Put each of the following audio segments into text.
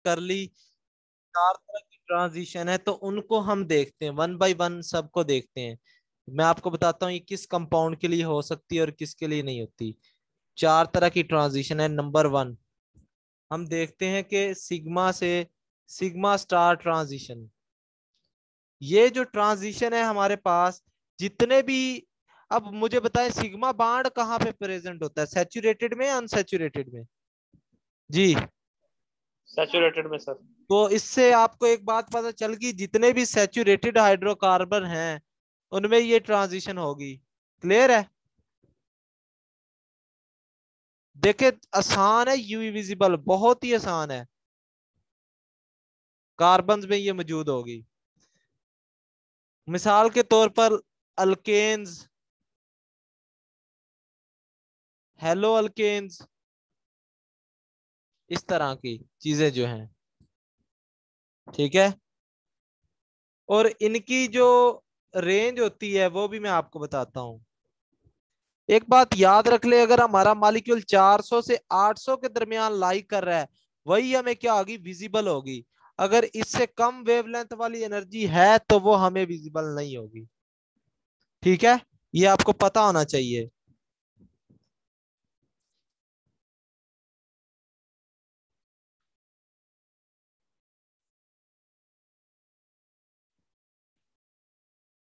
कर ली। 4 तरह की ट्रांजिशन है, तो उनको हम देखते हैं, वन बाय वन सबको देखते हैं। मैं आपको बताता हूँ ये किस कंपाउंड के लिए हो सकती है और किसके लिए नहीं होती। 4 तरह की ट्रांजिशन है। नंबर 1 हम देखते हैं कि सिग्मा से सिग्मा स्टार ट्रांजिशन। ये जो ट्रांजिशन है हमारे पास जितने भी, अब मुझे बताएं सिग्मा बॉन्ड कहाँ पे प्रेजेंट होता है, सैचुरेटेड में या अनसैचुरेटेड में? जी। सैचुरेटेड में सर। तो इससे आपको एक बात पता चल गई, जितने भी सैचुरेटेड हाइड्रोकार्बन हैं उनमें ये ट्रांजिशन होगी। क्लियर है? देखे आसान है, यूवी विजिबल बहुत ही आसान है, कार्बन में ये मौजूद होगी। मिसाल के तौर पर अल्केन्स, हेलो अल्केन्स, इस तरह की चीजें जो हैं, ठीक है। और इनकी जो रेंज होती है वो भी मैं आपको बताता हूं। एक बात याद रख ले, अगर हमारा मॉलिक्यूल 400 से 800 के दरमियान लाई कर रहा है, वही हमें क्या होगी, विजिबल होगी। अगर इससे कम वेवलेंथ वाली एनर्जी है तो वो हमें विजिबल नहीं होगी। ठीक है, ये आपको पता होना चाहिए।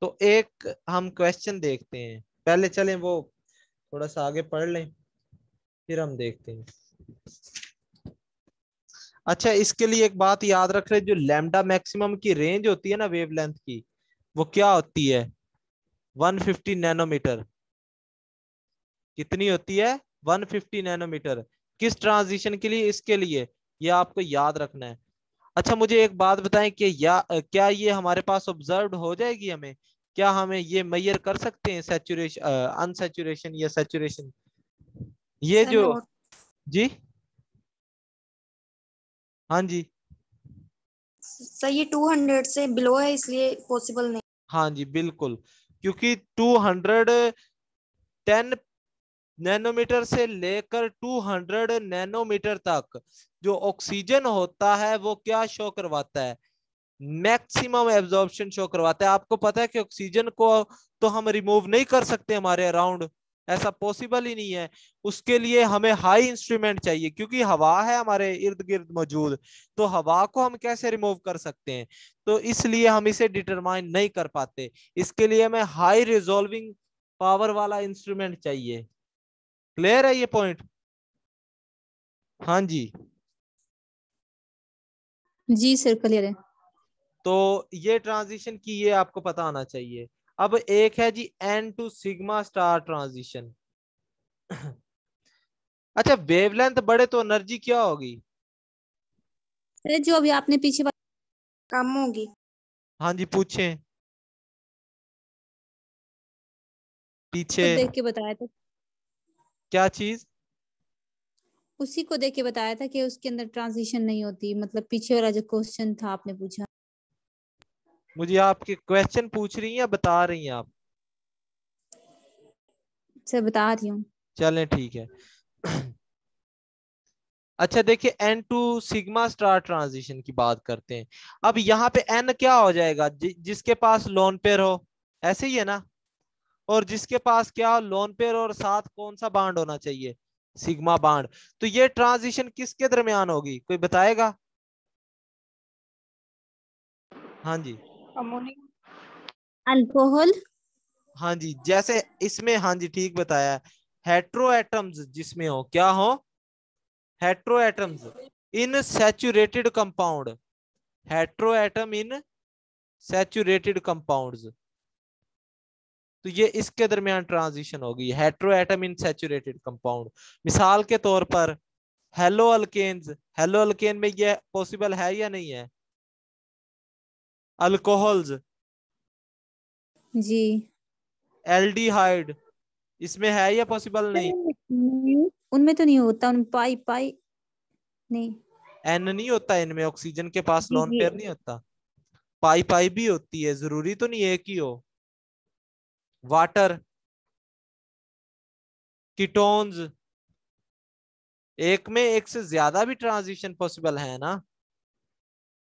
तो एक हम क्वेश्चन देखते हैं, पहले चलें वो थोड़ा सा आगे पढ़ लें, फिर हम देखते हैं। अच्छा, इसके लिए एक बात याद रख रहे, जो लैम्डा मैक्सिमम की रेंज होती है ना वेवलेंथ की, वो क्या होती है, 150 नैनोमीटर। कितनी होती है? 150 नैनोमीटर। किस ट्रांजिशन के लिए? इसके लिए। ये आपको याद रखना है। अच्छा, मुझे एक बात बताएं कि क्या ये हमारे पास ऑब्जर्व्ड हो जाएगी हमें? क्या हमें ये मेजर कर सकते हैं सैचुरेशन, अनसैचुरेशन या सैचुरेशन? ये सर जो, नोट। जी हाँ जी, सर ये 200 से बिलो है इसलिए पॉसिबल नहीं। हाँ जी बिल्कुल, क्योंकि 210 नैनोमीटर से लेकर 200 नैनोमीटर तक जो ऑक्सीजन होता है वो क्या शो करवाता है, मैक्सिमम एब्जॉर्प्शन शो करवाता है। आपको पता है कि ऑक्सीजन को तो हम रिमूव नहीं कर सकते हमारे अराउंड, ऐसा पॉसिबल ही नहीं है। उसके लिए हमें हाई इंस्ट्रूमेंट चाहिए, क्योंकि हवा है हमारे इर्द गिर्द मौजूद, तो हवा को हम कैसे रिमूव कर सकते हैं? तो इसलिए हम इसे डिटरमाइन नहीं कर पाते। इसके लिए हमें हाई रिजोल्विंग पावर वाला इंस्ट्रूमेंट चाहिए। क्लियर है ये पॉइंट? हाँ जी। जी सर क्लियर है। तो ये ट्रांजिशन की ये आपको पता होना चाहिए। अब एक है जी N to sigma star transition. अच्छा, वेवलेंथ बढ़े तो एनर्जी क्या होगी? सर जो अभी आपने पीछे कम होगी। हाँ जी पूछें, पीछे को देख के बताया था, क्या चीज? उसी को देख के बताया था कि उसके अंदर ट्रांजिशन नहीं होती, मतलब पीछे वाला जो क्वेश्चन था आपने पूछा। मुझे आपके क्वेश्चन पूछ रही हैं या बता रही हैं आप? सर बता रही हूँ। चलें ठीक है। अच्छा देखिए, n to sigma star transition की बात करते हैं। अब यहाँ पे एन क्या हो जाएगा, जिसके पास लोन पेयर हो, ऐसे ही है ना। और जिसके पास क्या लोन पेयर और साथ कौन सा बाड होना चाहिए, सिग्मा बाड। तो ये ट्रांजिशन किसके दरमियान होगी, कोई बताएगा? हाँ जी, अल्कोहल। हाँ जी, जैसे इसमें, हाँ जी ठीक बताया, हेट्रो एटम्स जिसमें हो, क्या हो, hetero atoms in saturated compound, hetero atom in saturated compounds. तो ये इसके दरमियान ट्रांजिशन होगी, hetero atom in saturated compound. मिसाल के तौर पर हेलो अल्केन्स, हेलो अल्केन में ये पॉसिबल है या नहीं है? अल्कोहल्स, जी। एल्डिहाइड, इसमें है या पॉसिबल नहीं? नहीं, उनमें तो नहीं होता, उन पाई पाई नहीं। एन नहीं होता इनमें, ऑक्सीजन के पास जी लोन जी। पेयर नहीं होता। पाई पाई भी होती है, जरूरी तो नहीं एक ही हो। वाटर, कीटोन्स, एक में एक से ज्यादा भी ट्रांजिशन पॉसिबल है ना।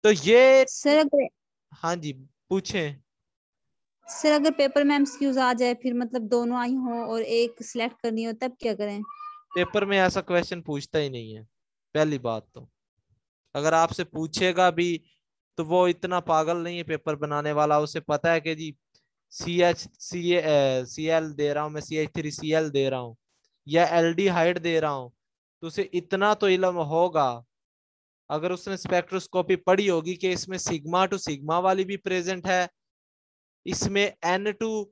तो ये सर अगर हाँ जी पूछें। सर अगर पेपर में एमसीक्यूज आ जाए, फिर मतलब दोनों आई हो और एक सिलेक्ट करनी हो, तब क्या करें? पेपर में ऐसा क्वेश्चन पूछता ही नहीं है पहली बात तो। अगर आपसे पूछेगा भी तो वो इतना पागल नहीं है पेपर बनाने वाला, उसे पता है कि जी CH सी एल दे रहा हूं मैं, CH3Cl दे रहा हूं या एल्डिहाइड दे रहा हूं, तो उसे इतना तो इल्म होगा। अगर उसने स्पेक्ट्रोस्कोपी पढ़ी होगी कि इसमें सिग्मा टू सिग्मा वाली भी प्रेजेंट है, इसमें N2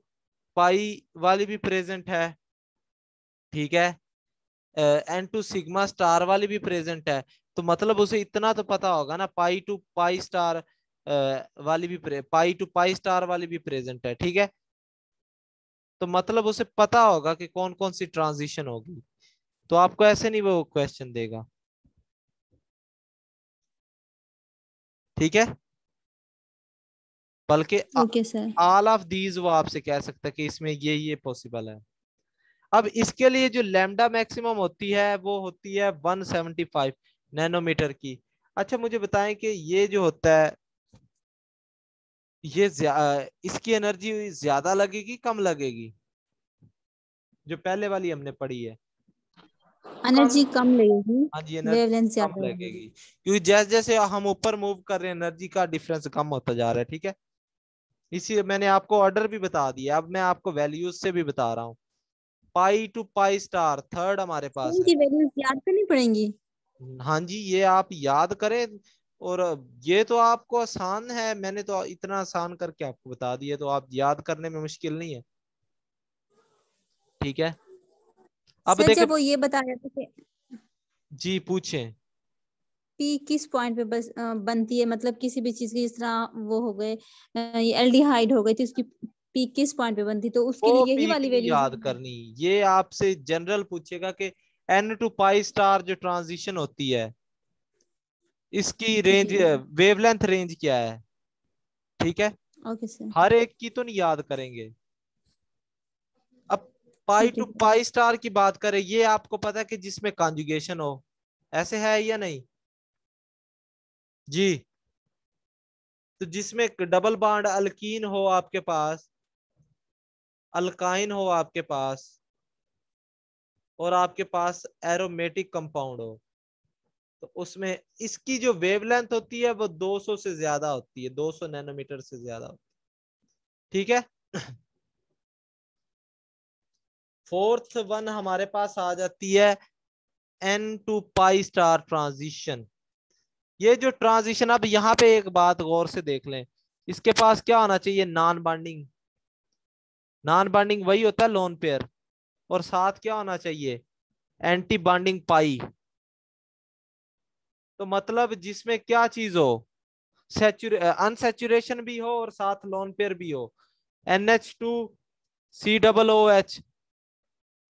पाई वाली भी प्रेजेंट है, ठीक है, N2 सिग्मा स्टार वाली भी प्रेजेंट है, तो मतलब उसे इतना तो पता होगा ना, पाई टू पाई स्टार वाली भी पाई टू पाई स्टार वाली भी प्रेजेंट है, ठीक है। तो मतलब उसे पता होगा कि कौन कौन सी ट्रांजिशन होगी, तो आपको ऐसे नहीं वो क्वेश्चन देगा, ठीक है। बल्कि okay sir. All of these वो आपसे कह सकता है कि इसमें ये पॉसिबल है। अब इसके लिए जो लैम्डा मैक्सिमम होती है वो होती है 175 नैनोमीटर की। अच्छा मुझे बताएं कि ये जो होता है ये इसकी एनर्जी ज्यादा लगेगी कम लगेगी, जो पहले वाली हमने पढ़ी है। एनर्जी कम लगेगी, हाँ जी एनर्जी वेवलेंथ कम ज्यादा लगेगी। लगेगी, क्योंकि जैसे जैसे हम ऊपर मूव कर रहे हैं एनर्जी का डिफरेंस कम होता जा रहा है, ठीक है। इसी मैंने आपको ऑर्डर भी बता दिया, अब मैं आपको वैल्यूज से भी बता रहा हूँ। पाई टू पाई स्टार थर्ड हमारे सर पास है। इनकी वैल्यूज याद करनी पड़ेंगी? हाँ जी ये आप याद करें, और ये तो आपको आसान है, मैंने तो इतना आसान करके आपको बता दिया, तो आप याद करने में मुश्किल नहीं है, ठीक है। अब सर देखे, जब वो ये बता रहे थे कि जी पूछें। पी किस पॉइंट पे बनती है, मतलब किसी भी चीज की, जिस तरह वो हो गए ये एल्डिहाइड हो गई थी, उसकी पी किस पॉइंट पे बनती, तो उसके लिए वो यही पीक वाली नहीं वैल्यूज? याद करनी, ये आपसे जनरल पूछेगा कि N2 पाई स्टार जो ट्रांजिशन होती है इसकी ठीक रेंज, है। वेवलेंथ रेंज क्या है, ठीक है। Okay sir. हर एक की तो नहीं याद करेंगे। अब पाई ठीक है टू सर। पाई स्टार की बात करें, ये आपको पता है कि जिसमें कॉन्जुगेशन हो, ऐसे है या नहीं जी। तो जिसमें डबल बॉन्ड अल्कीन हो आपके पास, अल्काइन हो आपके पास, और आपके पास एरोमेटिक कंपाउंड हो, तो उसमें इसकी जो वेवलेंथ होती है वो 200 से ज्यादा होती है, 200 नैनोमीटर से ज्यादा होती है, ठीक है। फोर्थ वन हमारे पास आ जाती है N2 पाई स्टार ट्रांजिशन। ये जो ट्रांजिशन, अब यहाँ पे एक बात गौर से देख लें, इसके पास क्या होना चाहिए, नॉन बॉन्डिंग। नॉन बॉन्डिंग वही होता है लोन पेयर, और साथ क्या होना चाहिए, एंटी बॉन्डिंग पाई। तो मतलब जिसमें क्या चीज हो, अनसेचुरेशन भी हो और साथ लोन पेयर भी हो, NH2COOH।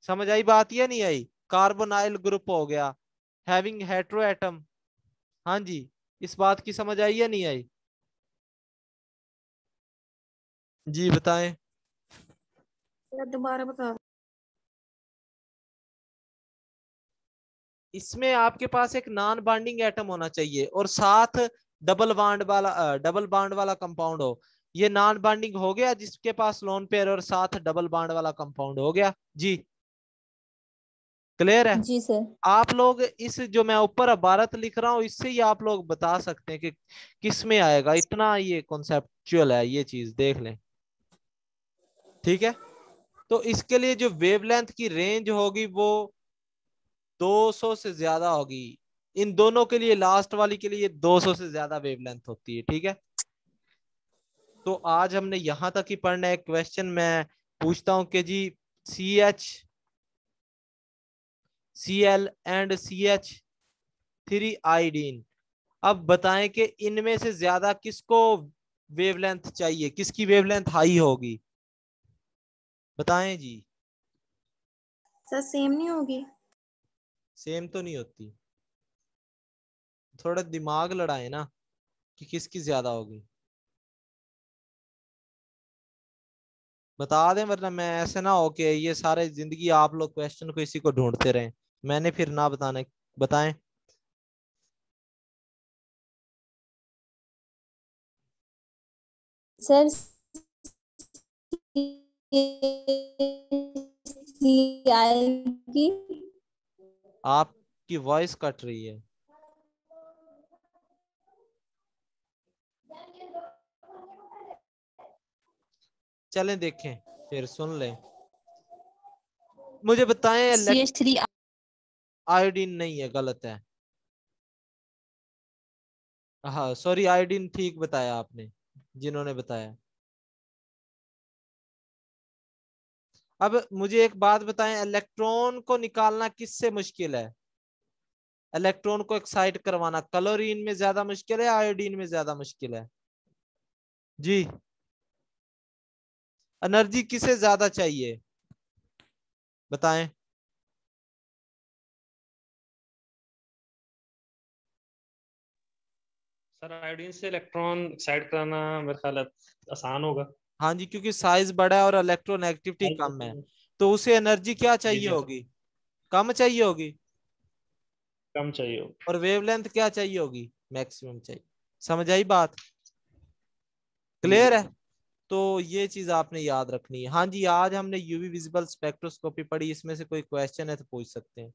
समझ आई बात या नहीं आई, कार्बोनाइल ग्रुप हो गया हैविंग हेट्रो एटम। हाँ जी, इस बात की समझ आई या नहीं आई, जी बताएं। सर दोबारा बता। इसमें आपके पास एक नॉन बॉन्डिंग एटम होना चाहिए और साथ डबल बॉन्ड वाला कंपाउंड हो। ये नॉन बॉन्डिंग हो गया जिसके पास लोन पेयर, और साथ डबल बॉन्ड वाला कंपाउंड हो गया जी। क्लियर है। जी सर। आप लोग इस जो मैं ऊपर इबारत लिख रहा हूं इससे ही आप लोग बता सकते हैं कि किस में आएगा, इतना ये कॉन्सेप्चुअल है, ये चीज देख लें, ठीक है। तो इसके लिए जो वेवलेंथ की रेंज होगी वो 200 से ज्यादा होगी, इन दोनों के लिए, लास्ट वाली के लिए 200 से ज्यादा वेवलेंथ होती है, ठीक है। तो आज हमने यहां तक ही पढ़ना है। क्वेश्चन मैं पूछता हूं कि जी CH Cl एंड CH3 आइडीन, अब बताएं कि इनमें से ज्यादा किसको वेवलेंथ चाहिए, किसकी वेवलेंथ हाई होगी, बताएं जी। सर सेम नहीं होगी? सेम तो नहीं होती, थोड़ा दिमाग लड़ाए ना कि किसकी ज्यादा होगी, बता दें, वरना मैं ऐसे ना हो के ये सारे जिंदगी आप लोग क्वेश्चन को इसी को ढूंढते रहें, मैंने फिर ना बताने, बताएं। सर की आपकी वॉइस कट रही है। चलें देखें, फिर सुन लें। मुझे बताएं, CH3 आयोडीन नहीं है, गलत है। हाँ सॉरी, आयोडीन ठीक बताया आपने, जिन्होंने बताया। अब मुझे एक बात बताएं, इलेक्ट्रॉन को निकालना किससे मुश्किल है? इलेक्ट्रॉन को एक्साइट करवाना क्लोरीन में ज्यादा मुश्किल है, आयोडीन में ज्यादा मुश्किल है? जी, एनर्जी किसे ज्यादा चाहिए बताएं। सर आयोडीन से इलेक्ट्रॉन एक्साइड कराना मेरे ख्याल है आसान होगा। हाँ जी, क्योंकि साइज बड़ा है और इलेक्ट्रोनेगेटिविटी कम है, तो उसे एनर्जी क्या जी चाहिए जी होगी? कम चाहिए होगी। कम चाहिए हो। और वेवलेंथ क्या चाहिए होगी? मैक्सिमम चाहिए। समझ आई बात? जी क्लियर है? सर। तो ये चीज आपने याद रखनी है। हाँ जी, आज हमने यूवी विजिबल स्पेक्ट्रोस्कोपी पढ़ी, इसमें से कोई क्वेश्चन है तो पूछ सकते हैं।